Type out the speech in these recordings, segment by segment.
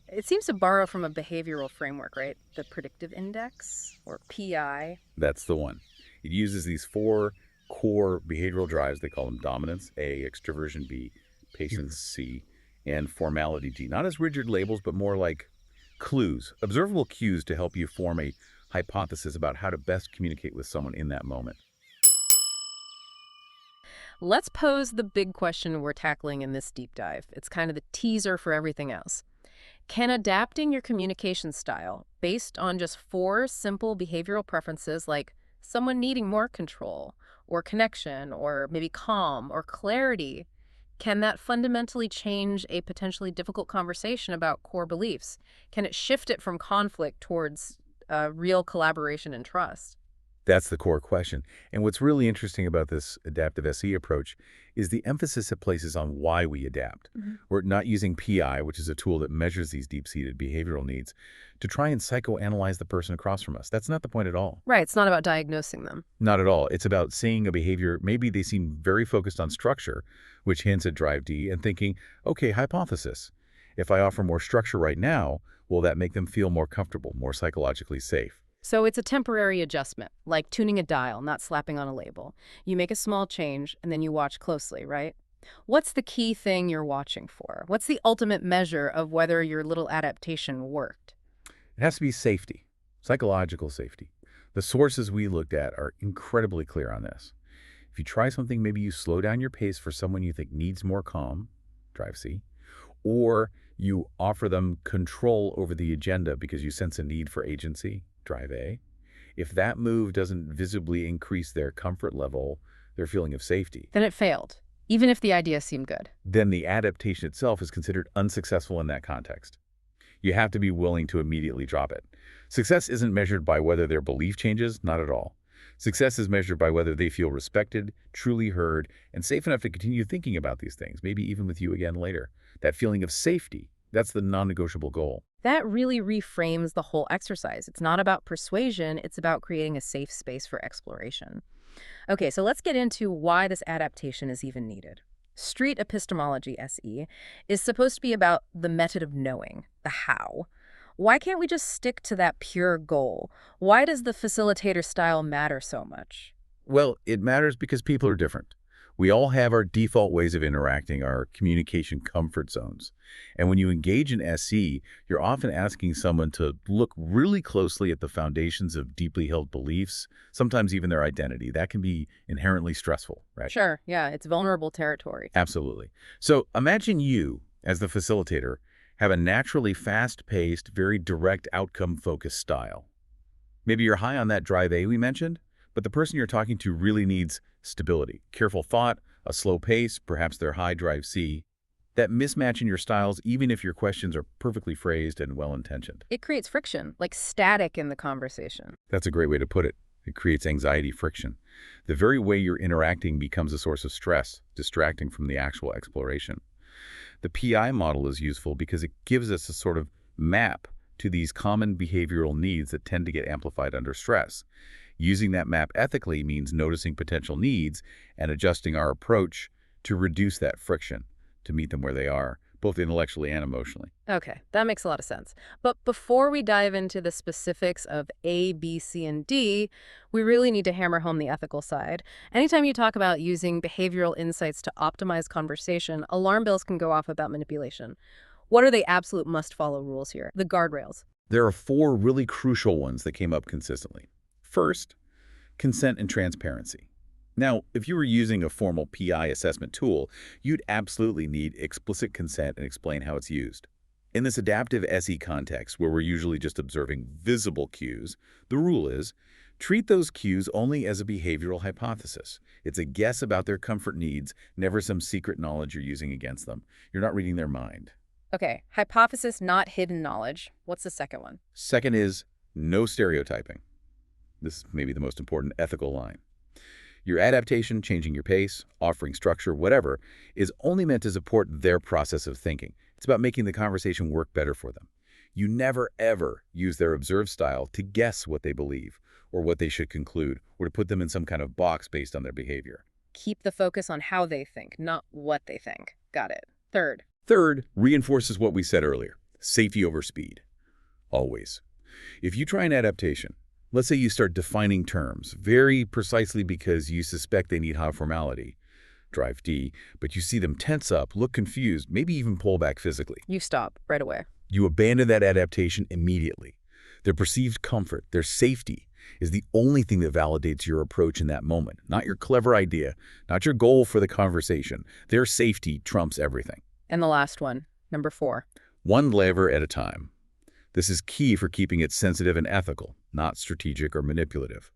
It seems to borrow from a behavioral framework, right? The predictive index, or PI. That's the one. It uses these four core behavioral drives. They call them dominance, A, extraversion, B, patience, C, and formality, G. Not as rigid labels, but more like clues, observable cues to help you form a hypothesis about how to best communicate with someone in that moment. Let's pose the big question we're tackling in this deep dive. It's kind of the teaser for everything else. Can adapting your communication style based on just four simple behavioral preferences, like someone needing more control or connection or maybe calm or clarity, can that fundamentally change a potentially difficult conversation about core beliefs? Can it shift it from conflict towards real collaboration and trust? That's the core question. And what's really interesting about this adaptive SE approach is the emphasis it places on why we adapt. We're not using PI, which is a tool that measures these deep-seated behavioral needs, to try and psychoanalyze the person across from us. That's not the point at all. Right, it's not about diagnosing them. Not at all. It's about seeing a behavior, maybe they seem very focused on structure, which hints at drive D, and thinking, okay, hypothesis. If I offer more structure right now, will that make them feel more comfortable, more psychologically safe? So it's a temporary adjustment, like tuning a dial, not slapping on a label. You make a small change, and then you watch closely, right? What's the key thing you're watching for? What's the ultimate measure of whether your little adaptation worked? It has to be safety, psychological safety. The sources we looked at are incredibly clear on this. If you try something, maybe you slow down your pace for someone you think needs more calm, drive C, or you offer them control over the agenda because you sense a need for agency, drive A. If that move doesn't visibly increase their comfort level, their feeling of safety, Then it failed, even if the idea seemed good. then the adaptation itself is considered unsuccessful in that context. You have to be willing to immediately drop it. Success isn't measured by whether their belief changes, not at all. Success is measured by whether they feel respected, truly heard, and safe enough to continue thinking about these things, maybe even with you again later. That feeling of safety, that's the non-negotiable goal. That really reframes the whole exercise. It's not about persuasion, it's about creating a safe space for exploration. Okay, so let's get into why this adaptation is even needed. Street Epistemology, SE, is supposed to be about the method of knowing, the how. Why can't we just stick to that pure goal? Why does the facilitator style matter so much? Well, it matters because people are different. We all have our default ways of interacting, our communication comfort zones. And when you engage in SE, you're often asking someone to look really closely at the foundations of deeply held beliefs, sometimes even their identity. That can be inherently stressful, right? Sure, yeah, it's vulnerable territory. Absolutely. So imagine you, as the facilitator, have a naturally fast-paced, very direct outcome-focused style. Maybe you're high on that drive A we mentioned, but the person you're talking to really needs stability, careful thought, a slow pace, perhaps their high drive C. That mismatch in your styles, even if your questions are perfectly phrased and well-intentioned. It creates friction, like static in the conversation. That's a great way to put it. It creates anxiety friction. The very way you're interacting becomes a source of stress, distracting from the actual exploration. The PI model is useful because it gives us a sort of map to these common behavioral needs that tend to get amplified under stress. Using that map ethically means noticing potential needs and adjusting our approach to reduce that friction, to meet them where they are, both intellectually and emotionally. Okay, that makes a lot of sense. But before we dive into the specifics of A, B, C, and D, we really need to hammer home the ethical side. Anytime you talk about using behavioral insights to optimize conversation, alarm bells can go off about manipulation. What are the absolute must-follow rules here? The guardrails. There are four really crucial ones that came up consistently. First, consent and transparency. Now, if you were using a formal PI assessment tool, you'd absolutely need explicit consent and explain how it's used. In this adaptive SE context, where we're usually just observing visible cues, the rule is, treat those cues only as a behavioral hypothesis. It's a guess about their comfort needs, never some secret knowledge you're using against them. You're not reading their mind. Okay, hypothesis, not hidden knowledge. What's the second one? Second is no stereotyping. This may be the most important ethical line. Your adaptation, changing your pace, offering structure, whatever, is only meant to support their process of thinking. It's about making the conversation work better for them. You never, ever use their observed style to guess what they believe or what they should conclude or to put them in some kind of box based on their behavior. Keep the focus on how they think, not what they think. Got it. Third. Third, reinforces what we said earlier. Safety over speed. Always. If you try an adaptation, let's say you start defining terms very precisely because you suspect they need high formality, drive D, but you see them tense up, look confused, maybe even pull back physically. You stop right away. You abandon that adaptation immediately. Their perceived comfort, their safety, is the only thing that validates your approach in that moment, not your clever idea, not your goal for the conversation. Their safety trumps everything. And the last one, number 4. One lever at a time. This is key for keeping it sensitive and ethical, not strategic or manipulative.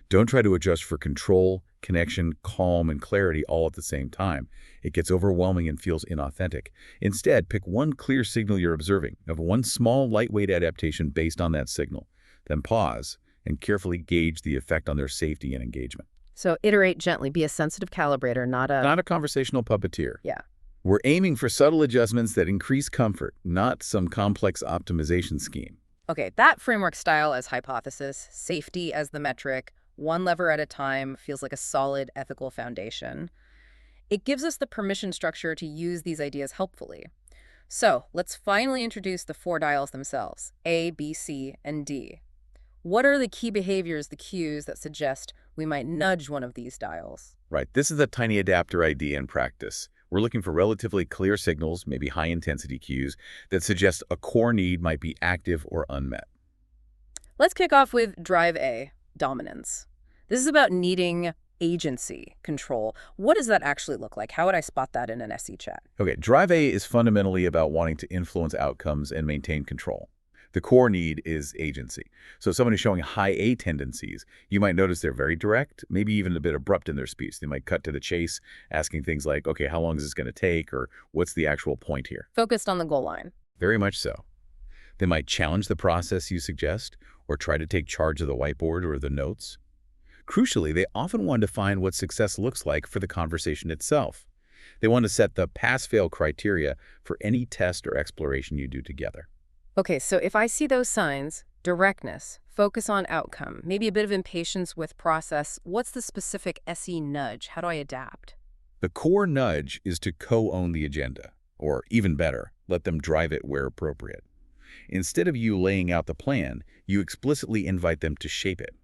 Don't try to adjust for control, connection, calm, and clarity all at the same time. It gets overwhelming and feels inauthentic. Instead, pick one clear signal you're observing, of one small, lightweight adaptation based on that signal. Then pause and carefully gauge the effect on their safety and engagement. So iterate gently. Be a sensitive calibrator, not Not a conversational puppeteer. Yeah. We're aiming for subtle adjustments that increase comfort, not some complex optimization scheme. Okay, that framework style as hypothesis, safety as the metric, one lever at a time feels like a solid ethical foundation. It gives us the permission structure to use these ideas helpfully. So let's finally introduce the 4 dials themselves, A, B, C, and D. What are the key behaviors, the cues that suggest we might nudge one of these dials? Right, this is a tiny adapter idea in practice. We're looking for relatively clear signals, maybe high-intensity cues, that suggest a core need might be active or unmet. Let's kick off with drive A, dominance. This is about needing agency, control. What does that actually look like? How would I spot that in an SE chat? Okay, drive A is fundamentally about wanting to influence outcomes and maintain control. The core need is agency. So someone who's showing high A tendencies, you might notice they're very direct, maybe even a bit abrupt in their speech. They might cut to the chase, asking things like, okay, how long is this going to take? Or what's the actual point here? Focused on the goal line. Very much so. They might challenge the process you suggest, or try to take charge of the whiteboard or the notes. Crucially, they often want to define what success looks like for the conversation itself. They want to set the pass-fail criteria for any test or exploration you do together. Okay, so if I see those signs, directness, focus on outcome, maybe a bit of impatience with process, what's the specific SE nudge? How do I adapt? The core nudge is to co-own the agenda, or even better, let them drive it where appropriate. Instead of you laying out the plan, you explicitly invite them to shape it.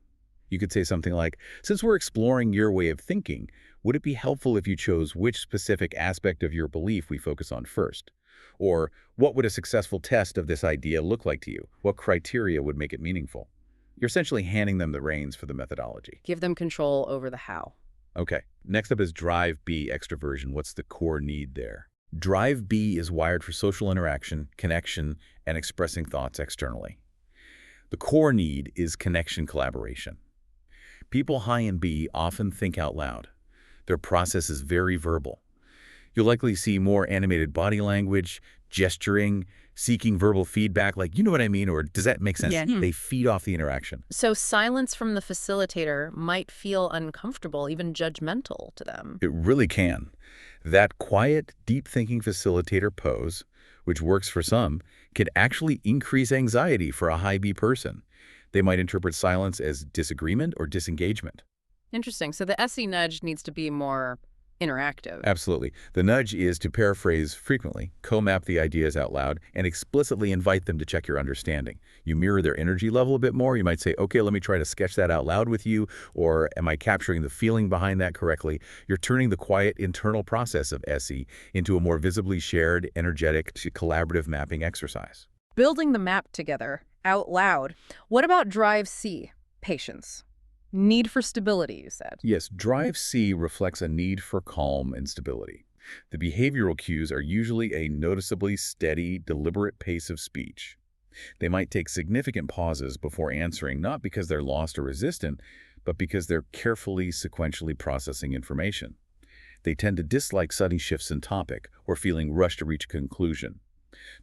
You could say something like, since we're exploring your way of thinking, would it be helpful if you chose which specific aspect of your belief we focus on first? Or, what would a successful test of this idea look like to you? What criteria would make it meaningful? You're essentially handing them the reins for the methodology. Give them control over the how. Okay, next up is Drive B, extraversion. What's the core need there? Drive B is wired for social interaction, connection, and expressing thoughts externally. The core need is connection collaboration. People high in B often think out loud. Their process is very verbal. You'll likely see more animated body language, gesturing, seeking verbal feedback like, you know what I mean, or does that make sense? Yeah. They feed off the interaction. So silence from the facilitator might feel uncomfortable, even judgmental to them. It really can. That quiet, deep-thinking facilitator pose, which works for some, can actually increase anxiety for a high B person. They might interpret silence as disagreement or disengagement. Interesting. So the SE nudge needs to be more interactive. Absolutely. The nudge is to paraphrase frequently, co-map the ideas out loud, and explicitly invite them to check your understanding. You mirror their energy level a bit more. You might say, okay, let me try to sketch that out loud with you, or am I capturing the feeling behind that correctly? You're turning the quiet internal process of SE into a more visibly shared, energetic, collaborative mapping exercise. Building the map together, out loud. What about Drive C, patience? Need for stability, you said. Yes, Drive C reflects a need for calm and stability. The behavioral cues are usually a noticeably steady, deliberate pace of speech. They might take significant pauses before answering, not because they're lost or resistant, but because they're carefully, sequentially processing information. They tend to dislike sudden shifts in topic or feeling rushed to reach a conclusion.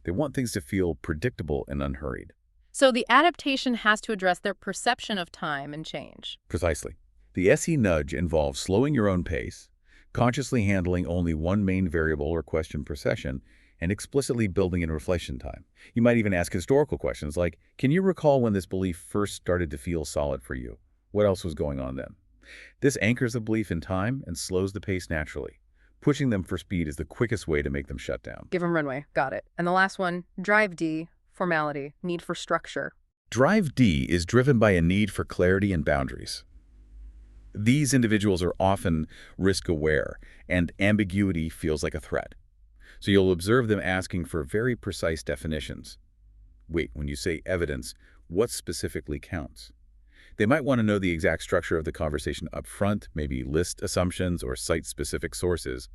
They want things to feel predictable and unhurried. So the adaptation has to address their perception of time and change. Precisely. The SE nudge involves slowing your own pace, consciously handling only one main variable or question per session, and explicitly building in reflection time. You might even ask historical questions like, can you recall when this belief first started to feel solid for you? What else was going on then? This anchors the belief in time and slows the pace naturally. Pushing them for speed is the quickest way to make them shut down. Give them runway. Got it. And the last one, Drive D, Formality, need for structure. Drive D is driven by a need for clarity and boundaries. These individuals are often risk-aware, and ambiguity feels like a threat. So you'll observe them asking for very precise definitions. Wait, when you say evidence, what specifically counts? They might want to know the exact structure of the conversation up front, maybe list assumptions or cite specific sources.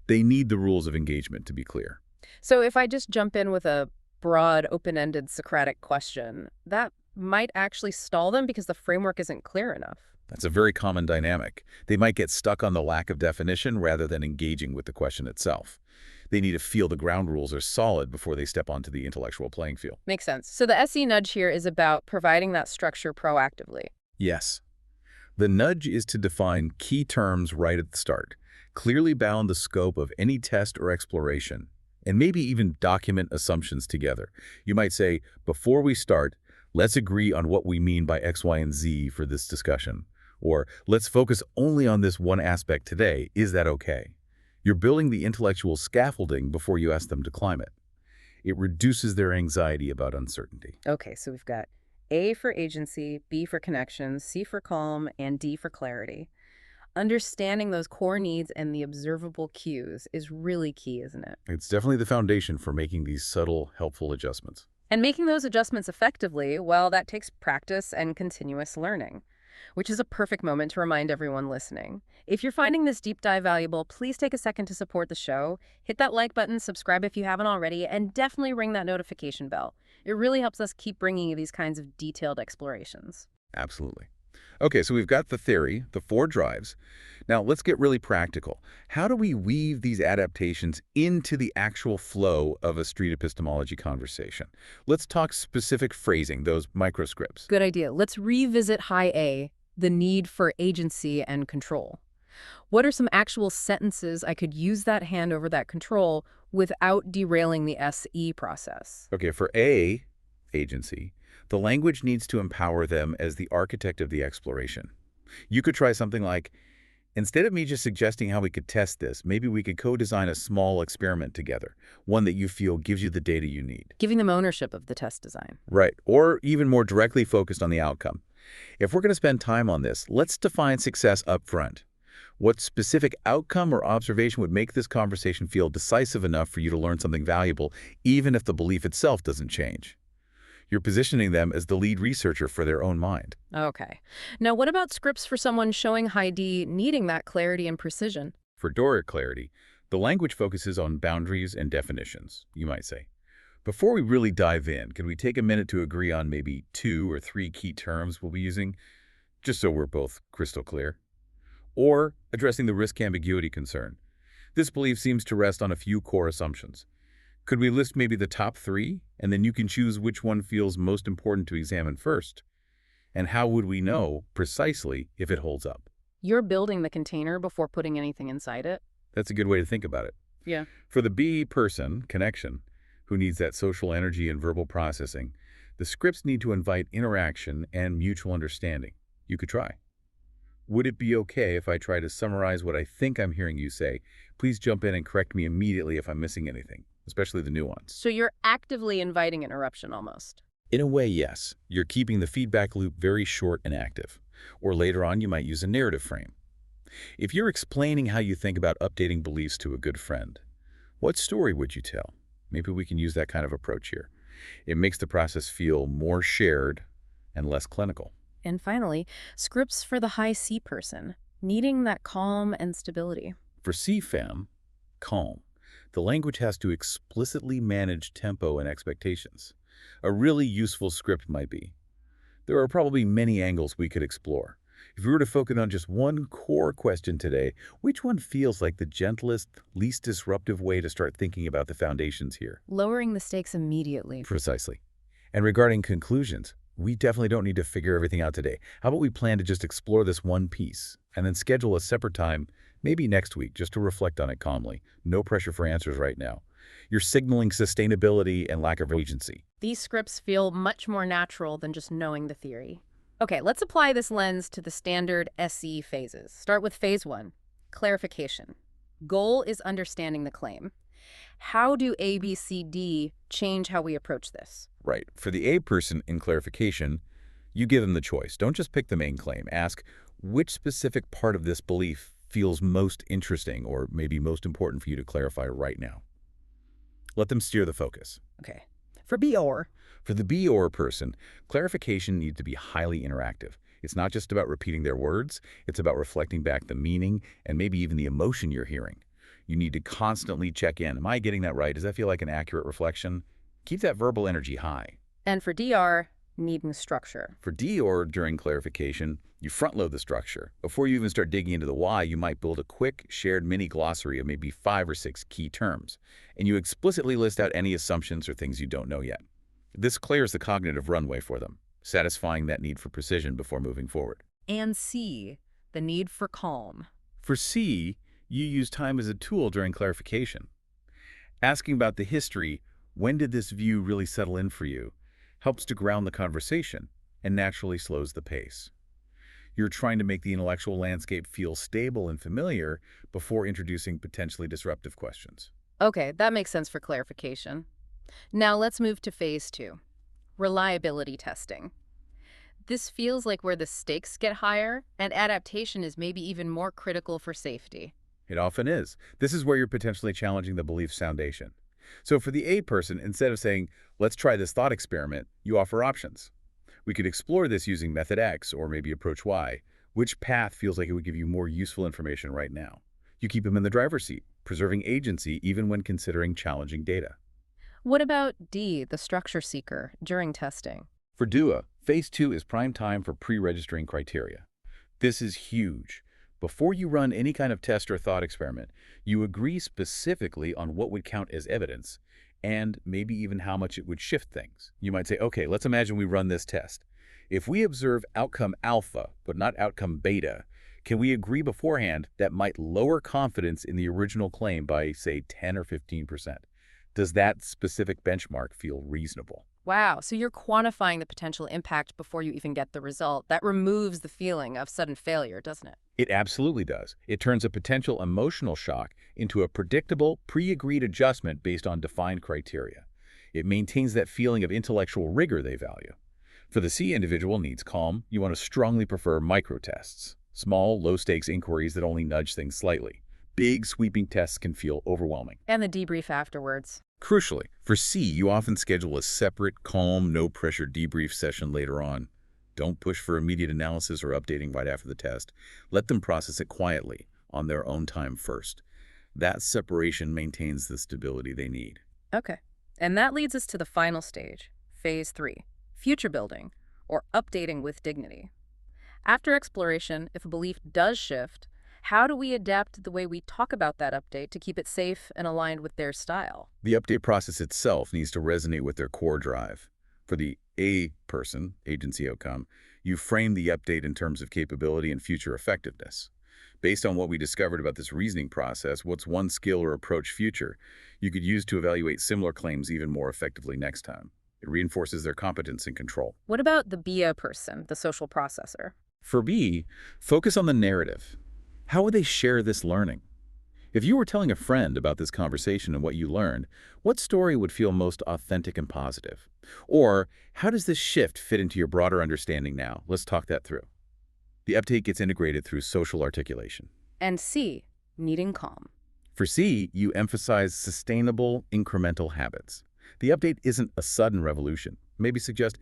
They need the rules of engagement to be clear. So if I just jump in with a broad, open-ended Socratic question, that might actually stall them because the framework isn't clear enough. That's a very common dynamic. They might get stuck on the lack of definition rather than engaging with the question itself. They need to feel the ground rules are solid before they step onto the intellectual playing field. Makes sense. So the SE nudge here is about providing that structure proactively. Yes. The nudge is to define key terms right at the start, clearly bound the scope of any test or exploration, and maybe even document assumptions together. You might say, before we start, let's agree on what we mean by X, Y, and Z for this discussion. Or let's focus only on this one aspect today. Is that okay? You're building the intellectual scaffolding before you ask them to climb it. It reduces their anxiety about uncertainty. Okay, so we've got A for agency, B for connection, C for calm, and D for clarity. Understanding those core needs and the observable cues is really key, isn't it? It's definitely the foundation for making these subtle, helpful adjustments. And making those adjustments effectively, well, that takes practice and continuous learning, which is a perfect moment to remind everyone listening. If you're finding this deep dive valuable, please take a second to support the show. Hit that like button, subscribe if you haven't already, and definitely ring that notification bell. It really helps us keep bringing you these kinds of detailed explorations. Absolutely. Okay, so we've got the theory, the 4 drives. Now let's get really practical. How do we weave these adaptations into the actual flow of a street epistemology conversation? Let's talk specific phrasing, those microscripts. Good idea. Let's revisit high A, the need for agency and control. What are some actual sentences I could use that hand over that control without derailing the SE process? Okay, for A, agency, the language needs to empower them as the architect of the exploration. You could try something like, instead of me just suggesting how we could test this, maybe we could co-design a small experiment together, one that you feel gives you the data you need. Giving them ownership of the test design. Right, or even more directly focused on the outcome. If we're going to spend time on this, let's define success up front. What specific outcome or observation would make this conversation feel decisive enough for you to learn something valuable, even if the belief itself doesn't change? You're positioning them as the lead researcher for their own mind. Okay. Now, what about scripts for someone showing high D needing that clarity and precision? For Doric clarity, the language focuses on boundaries and definitions, you might say. Before we really dive in, can we take a minute to agree on maybe 2 or 3 key terms we'll be using, just so we're both crystal clear? Or addressing the risk ambiguity concern. This belief seems to rest on a few core assumptions. Could we list maybe the top 3, and then you can choose which one feels most important to examine first? And how would we know precisely if it holds up? You're building the container before putting anything inside it? That's a good way to think about it. Yeah. For the B person, connection, who needs that social energy and verbal processing, the scripts need to invite interaction and mutual understanding. You could try. Would it be okay if I try to summarize what I think I'm hearing you say? Please jump in and correct me immediately if I'm missing anything, especially the nuance. So you're actively inviting interruption almost. In a way, yes. You're keeping the feedback loop very short and active. Or later on, you might use a narrative frame. If you're explaining how you think about updating beliefs to a good friend, what story would you tell? Maybe we can use that kind of approach here. It makes the process feel more shared and less clinical. And finally, scripts for the high C person, needing that calm and stability. For CFAM, calm, the language has to explicitly manage tempo and expectations. A really useful script might be, there are probably many angles we could explore. If we were to focus on just one core question today, which one feels like the gentlest, least disruptive way to start thinking about the foundations here? Lowering the stakes immediately. Precisely. And regarding conclusions, we definitely don't need to figure everything out today. How about we plan to just explore this one piece and then schedule a separate time, maybe next week, just to reflect on it calmly. No pressure for answers right now. You're signaling sustainability and lack of agency. These scripts feel much more natural than just knowing the theory. Okay, let's apply this lens to the standard SE phases. Start with phase 1, clarification. Goal is understanding the claim. How do A, B, C, D change how we approach this? Right. For the A person in clarification, you give them the choice. Don't just pick the main claim. Ask which specific part of this belief feels most interesting or maybe most important for you to clarify right now. Let them steer the focus. Okay. For B or? For the B or person, clarification needs to be highly interactive. It's not just about repeating their words, it's about reflecting back the meaning and maybe even the emotion you're hearing. You need to constantly check in. Am I getting that right? Does that feel like an accurate reflection? Keep that verbal energy high. And for DR, needing structure. For D or during clarification, you front-load the structure. Before you even start digging into the why, you might build a quick, shared mini glossary of maybe 5 or 6 key terms, and you explicitly list out any assumptions or things you don't know yet. This clears the cognitive runway for them, satisfying that need for precision before moving forward. And C, the need for calm. For C, you use time as a tool during clarification. Asking about the history, when did this view really settle in for you, helps to ground the conversation and naturally slows the pace. You're trying to make the intellectual landscape feel stable and familiar before introducing potentially disruptive questions. Okay, that makes sense for clarification. Now let's move to phase 2, reliability testing. This feels like where the stakes get higher and adaptation is maybe even more critical for safety. It often is. This is where you're potentially challenging the belief's foundation. So for the A person, instead of saying, let's try this thought experiment, you offer options. We could explore this using method X or maybe approach Y. Which path feels like it would give you more useful information right now? You keep them in the driver's seat, preserving agency even when considering challenging data. What about D, the structure seeker, during testing? For DUA, phase 2 is prime time for pre-registering criteria. This is huge. Before you run any kind of test or thought experiment, you agree specifically on what would count as evidence and maybe even how much it would shift things. You might say, okay, let's imagine we run this test. If we observe outcome alpha, but not outcome beta, can we agree beforehand that might lower confidence in the original claim by, say, 10 or 15%? Does that specific benchmark feel reasonable? Wow, so you're quantifying the potential impact before you even get the result. That removes the feeling of sudden failure, doesn't it? It absolutely does. It turns a potential emotional shock into a predictable, pre-agreed adjustment based on defined criteria. It maintains that feeling of intellectual rigor they value. For the C individual needs calm, you want to strongly prefer micro-tests, small, low-stakes inquiries that only nudge things slightly. Big, sweeping tests can feel overwhelming. And the debrief afterwards. Crucially, for C, you often schedule a separate, calm, no-pressure debrief session later on. Don't push for immediate analysis or updating right after the test. Let them process it quietly, on their own time first. That separation maintains the stability they need. Okay. And that leads us to the final stage, phase 3, future building, or updating with dignity. After exploration, if a belief does shift, how do we adapt the way we talk about that update to keep it safe and aligned with their style? The update process itself needs to resonate with their core drive. For the A person, agency outcome, you frame the update in terms of capability and future effectiveness. Based on what we discovered about this reasoning process, what's one skill or approach future you could use to evaluate similar claims even more effectively next time? It reinforces their competence and control. What about the BA person, the social processor? For B, focus on the narrative. How would they share this learning? If you were telling a friend about this conversation and what you learned, what story would feel most authentic and positive? Or, how does this shift fit into your broader understanding now? Let's talk that through. The update gets integrated through social articulation. And C, needing calm. For C, you emphasize sustainable, incremental habits. The update isn't a sudden revolution. Maybe suggest,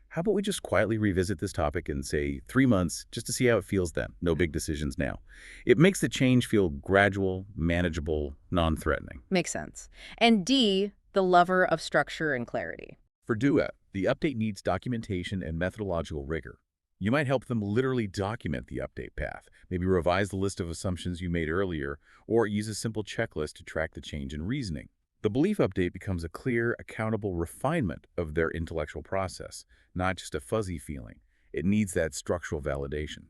how about we just quietly revisit this topic in, say, 3 months, just to see how it feels then? No big decisions now. It makes the change feel gradual, manageable, non-threatening. Makes sense. And D, the lover of structure and clarity. For DUA, the update needs documentation and methodological rigor. You might help them literally document the update path, maybe revise the list of assumptions you made earlier, or use a simple checklist to track the change in reasoning. The belief update becomes a clear, accountable refinement of their intellectual process, not just a fuzzy feeling. It needs that structural validation.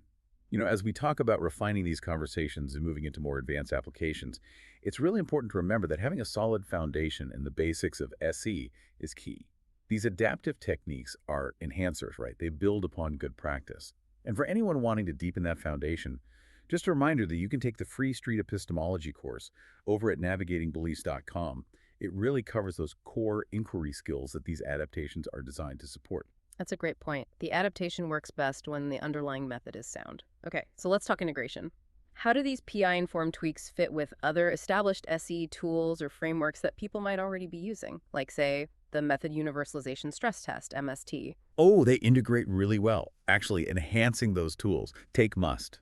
As we talk about refining these conversations and moving into more advanced applications, it's really important to remember that having a solid foundation in the basics of SE is key. These adaptive techniques are enhancers, right? They build upon good practice. And for anyone wanting to deepen that foundation, Just a reminder that you can take the free street epistemology course over at navigatingbeliefs.com. It really covers those core inquiry skills that these adaptations are designed to support. That's a great point. The adaptation works best when the underlying method is sound. Okay, so let's talk integration. How do these PI-informed tweaks fit with other established SE tools or frameworks that people might already be using, like, say, the Method Universalization Stress Test, MST? Oh, they integrate really well, actually enhancing those tools. Take must.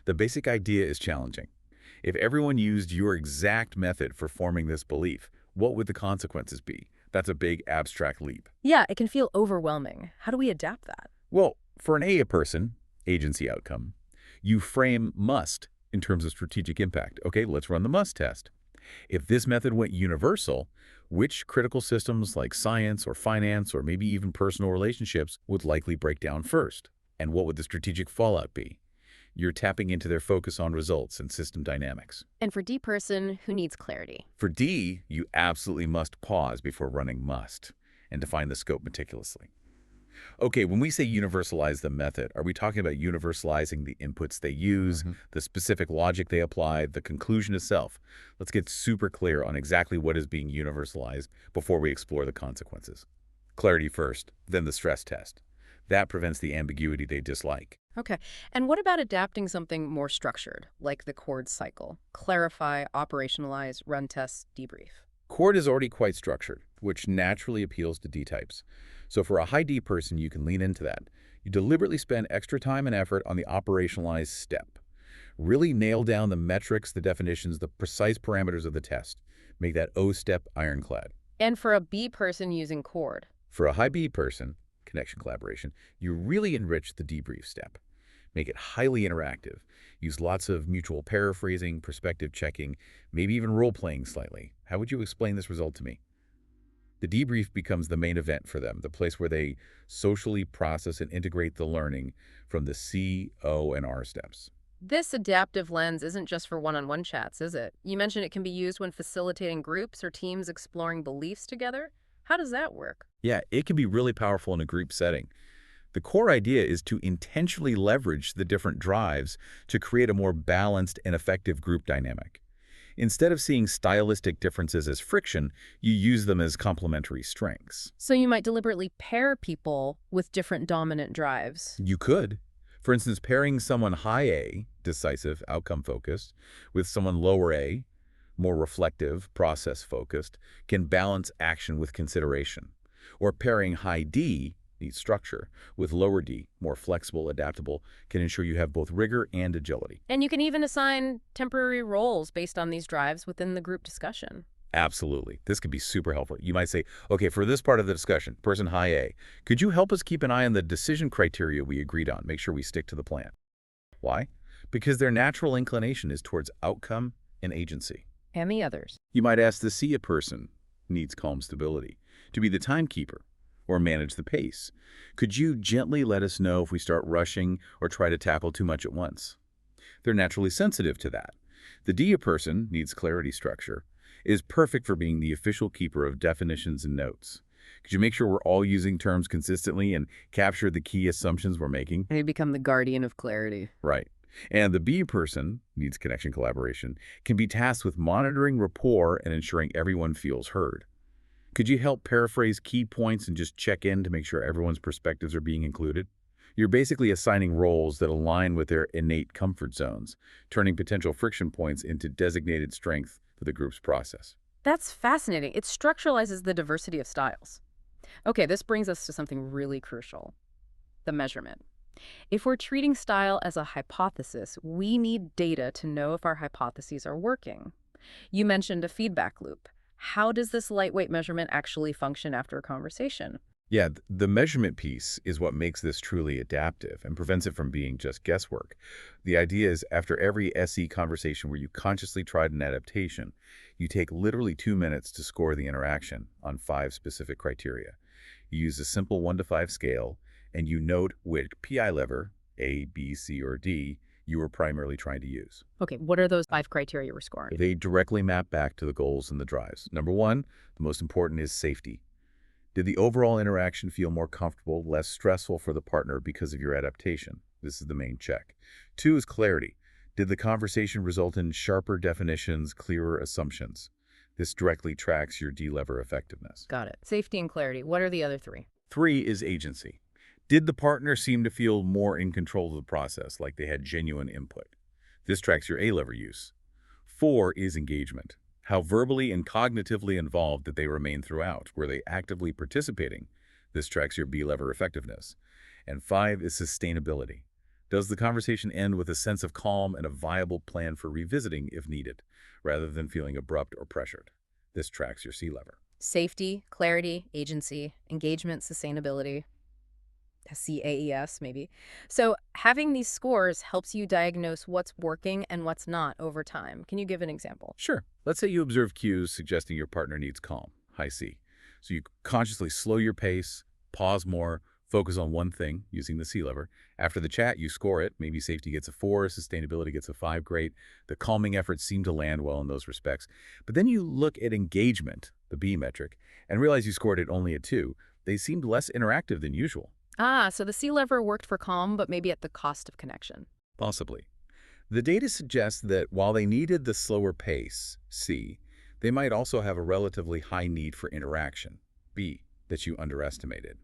The basic idea is challenging. If everyone used your exact method for forming this belief, what would the consequences be? That's a big abstract leap. Yeah, it can feel overwhelming. How do we adapt that? Well, for an A person, agency outcome, you frame must in terms of strategic impact. Okay, let's run the must test. If this method went universal, which critical systems like science or finance or maybe even personal relationships would likely break down first? And what would the strategic fallout be? You're tapping into their focus on results and system dynamics. And for D person who needs clarity? For D, you absolutely must pause before running must and define the scope meticulously. Okay, when we say universalize the method, are we talking about universalizing the inputs they use, the specific logic they apply, the conclusion itself? Let's get super clear on exactly what is being universalized before we explore the consequences. Clarity first, then the stress test. That prevents the ambiguity they dislike. Okay, and what about adapting something more structured, like the chord cycle? Clarify, operationalize, run tests, debrief. Chord is already quite structured, which naturally appeals to D-types. So for a high D person, you can lean into that. You deliberately spend extra time and effort on the operationalized step. Really nail down the metrics, the definitions, the precise parameters of the test. Make that O step ironclad. And for a B person using chord? For a high B person, connection collaboration, you really enrich the debrief step. Make it highly interactive. Use lots of mutual paraphrasing, perspective checking, maybe even role-playing slightly. How would you explain this result to me? The debrief becomes the main event for them, the place where they socially process and integrate the learning from the C, O, and R steps. This adaptive lens isn't just for one-on-one chats, is it? You mentioned it can be used when facilitating groups or teams exploring beliefs together. How does that work? Yeah, it can be really powerful in a group setting. The core idea is to intentionally leverage the different drives to create a more balanced and effective group dynamic. Instead of seeing stylistic differences as friction, you use them as complementary strengths. So you might deliberately pair people with different dominant drives. You could. For instance, pairing someone high A, decisive, outcome-focused, with someone lower A, more reflective, process-focused, can balance action with consideration. Or pairing high D, needs structure, with lower D, more flexible, adaptable, can ensure you have both rigor and agility. And you can even assign temporary roles based on these drives within the group discussion. Absolutely. This could be super helpful. You might say, okay, for this part of the discussion, person high A, could you help us keep an eye on the decision criteria we agreed on? Make sure we stick to the plan. Why? Because their natural inclination is towards outcome and agency. And the others. You might ask the C person, needs calm stability, to be the timekeeper or manage the pace. Could you gently let us know if we start rushing or try to tackle too much at once? They're naturally sensitive to that. The D person needs clarity structure, is perfect for being the official keeper of definitions and notes. Could you make sure we're all using terms consistently and capture the key assumptions we're making? And you become the guardian of clarity. Right. And the B person needs connection collaboration, can be tasked with monitoring rapport and ensuring everyone feels heard. Could you help paraphrase key points and just check in to make sure everyone's perspectives are being included? You're basically assigning roles that align with their innate comfort zones, turning potential friction points into designated strength for the group's process. That's fascinating. It structuralizes the diversity of styles. Okay, this brings us to something really crucial, the measurement. If we're treating style as a hypothesis, we need data to know if our hypotheses are working. You mentioned a feedback loop. How does this lightweight measurement actually function after a conversation? Yeah, the measurement piece is what makes this truly adaptive and prevents it from being just guesswork. The idea is after every SE conversation where you consciously tried an adaptation, you take literally 2 minutes to score the interaction on 5 specific criteria. You use a simple 1 to 5 scale, and you note which PI lever, A, B, C, or D, you were primarily trying to use. Okay, what are those 5 criteria we're scoring? They directly map back to the goals and the drives. Number 1, the most important, is safety. Did the overall interaction feel more comfortable, less stressful for the partner because of your adaptation? This is the main check. 2 is clarity. Did the conversation result in sharper definitions, clearer assumptions? This directly tracks your D-lever effectiveness. Got it. Safety and clarity. What are the other three? 3 is agency. Did the partner seem to feel more in control of the process, like they had genuine input? This tracks your A-lever use. 4 is engagement. How verbally and cognitively involved did they remain throughout? Were they actively participating? This tracks your B-lever effectiveness. And 5 is sustainability. Does the conversation end with a sense of calm and a viable plan for revisiting if needed, rather than feeling abrupt or pressured? This tracks your C-lever. Safety, clarity, agency, engagement, sustainability. CAES, maybe. So having these scores helps you diagnose what's working and what's not over time. Can you give an example? Sure. Let's say you observe cues suggesting your partner needs calm, high C. So you consciously slow your pace, pause more, focus on one thing using the C lever. After the chat, you score it. Maybe safety gets a 4, sustainability gets a 5. Great. The calming efforts seem to land well in those respects. But then you look at engagement, the B metric, and realize you scored it only a 2. They seemed less interactive than usual. So the C lever worked for calm, but maybe at the cost of connection. Possibly. The data suggests that while they needed the slower pace, C, they might also have a relatively high need for interaction, B, that you underestimated.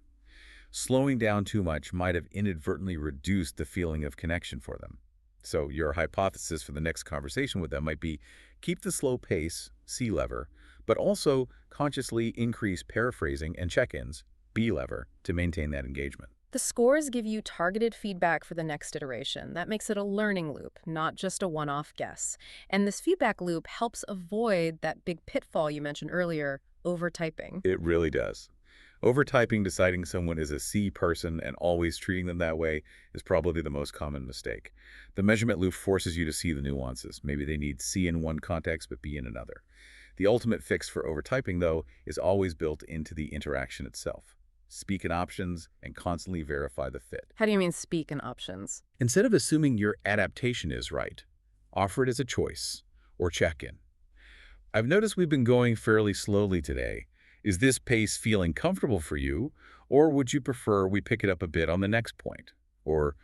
Slowing down too much might have inadvertently reduced the feeling of connection for them. So your hypothesis for the next conversation with them might be keep the slow pace, C lever, but also consciously increase paraphrasing and check-ins, B lever, to maintain that engagement. The scores give you targeted feedback for the next iteration. That makes it a learning loop, not just a one-off guess. And this feedback loop helps avoid that big pitfall you mentioned earlier, overtyping. It really does. Overtyping, deciding someone is a C person and always treating them that way is probably the most common mistake. The measurement loop forces you to see the nuances. Maybe they need C in one context but B in another. The ultimate fix for overtyping, though, is always built into the interaction itself. Speak in options and constantly verify the fit. How do you mean speak in options? Instead of assuming your adaptation is right, offer it as a choice or check-in. I've noticed we've been going fairly slowly today. Is this pace feeling comfortable for you, or would you prefer we pick it up a bit on the next point? Or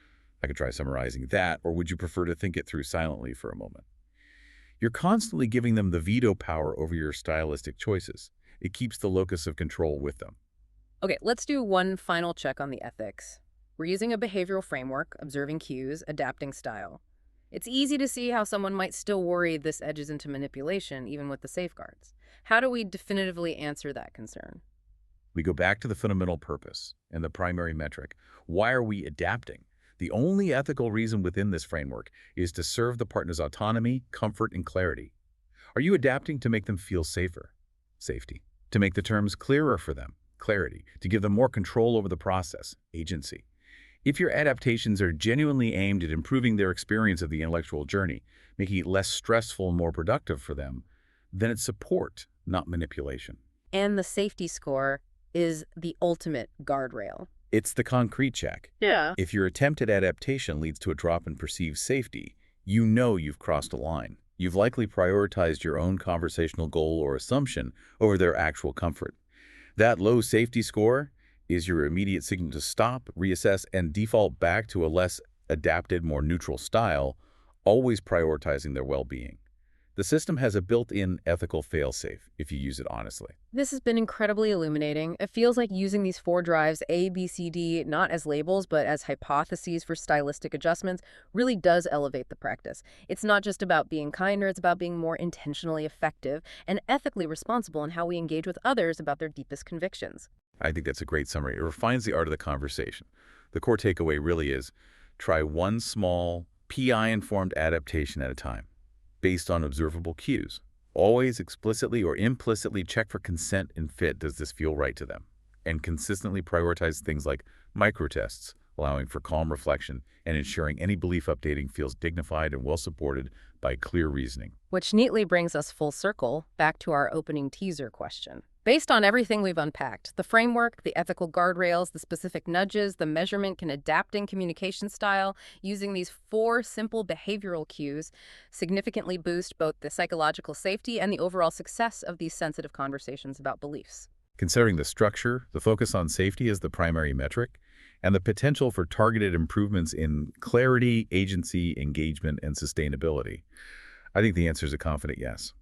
I could try summarizing that, or would you prefer to think it through silently for a moment? You're constantly giving them the veto power over your stylistic choices. It keeps the locus of control with them. Okay, let's do one final check on the ethics. We're using a behavioral framework, observing cues, adapting style. It's easy to see how someone might still worry this edges into manipulation, even with the safeguards. How do we definitively answer that concern? We go back to the fundamental purpose and the primary metric. Why are we adapting? The only ethical reason within this framework is to serve the partner's autonomy, comfort, and clarity. Are you adapting to make them feel safer? Safety. To make the terms clearer for them? Clarity. To give them more control over the process? Agency. If your adaptations are genuinely aimed at improving their experience of the intellectual journey, making it less stressful and more productive for them, then it's support, not manipulation. And the safety score is the ultimate guardrail. It's the concrete check. Yeah. If your attempt at adaptation leads to a drop in perceived safety, you know you've crossed a line. You've likely prioritized your own conversational goal or assumption over their actual comfort. That low safety score is your immediate signal to stop, reassess, and default back to a less adapted, more neutral style, always prioritizing their well-being. The system has a built-in ethical fail-safe if you use it honestly. This has been incredibly illuminating. It feels like using these 4 drives, A, B, C, D, not as labels, but as hypotheses for stylistic adjustments, really does elevate the practice. It's not just about being kinder, it's about being more intentionally effective and ethically responsible in how we engage with others about their deepest convictions. I think that's a great summary. It refines the art of the conversation. The core takeaway really is try one small, PI-informed adaptation at a time, based on observable cues. Always explicitly or implicitly check for consent and fit. Does this feel right to them? And consistently prioritize things like microtests, allowing for calm reflection and ensuring any belief updating feels dignified and well supported by clear reasoning. Which neatly brings us full circle back to our opening teaser question. Based on everything we've unpacked, the framework, the ethical guardrails, the specific nudges, the measurement and adapting communication style, using these 4 simple behavioral cues significantly boost both the psychological safety and the overall success of these sensitive conversations about beliefs. considering the structure, the focus on safety as the primary metric, and the potential for targeted improvements in clarity, agency, engagement, and sustainability? I think the answer is a confident yes.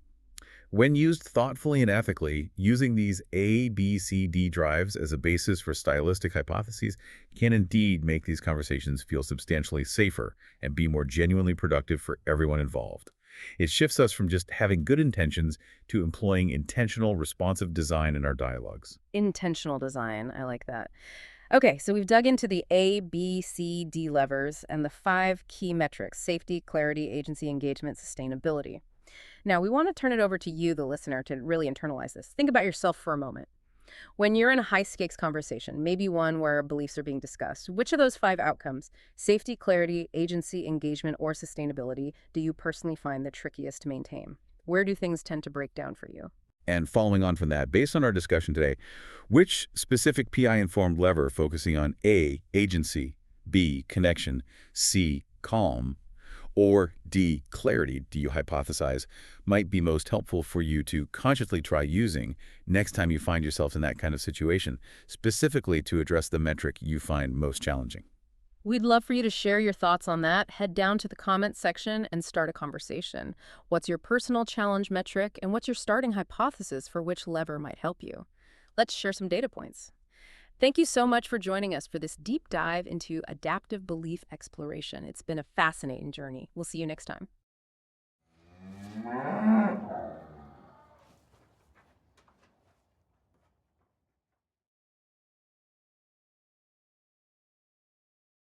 When used thoughtfully and ethically, using these A, B, C, D drives as a basis for stylistic hypotheses can indeed make these conversations feel substantially safer and be more genuinely productive for everyone involved. It shifts us from just having good intentions to employing intentional, responsive design in our dialogues. Intentional design. I like that. Okay, so we've dug into the A, B, C, D levers and the 5 key metrics: safety, clarity, agency, engagement, sustainability. Now, we want to turn it over to you, the listener, to really internalize this. Think about yourself for a moment. When you're in a high-stakes conversation, maybe one where beliefs are being discussed, which of those 5 outcomes, safety, clarity, agency, engagement, or sustainability, do you personally find the trickiest to maintain? Where do things tend to break down for you? And following on from that, based on our discussion today, which specific PI-informed lever focusing on A, agency, B, connection, C, calm, or D, clarity, do you hypothesize, might be most helpful for you to consciously try using next time you find yourself in that kind of situation, specifically to address the metric you find most challenging? We'd love for you to share your thoughts on that. Head down to the comments section and start a conversation. What's your personal challenge metric, and what's your starting hypothesis for which lever might help you? Let's share some data points. Thank you so much for joining us for this deep dive into adaptive belief exploration. It's been a fascinating journey. We'll see you next time.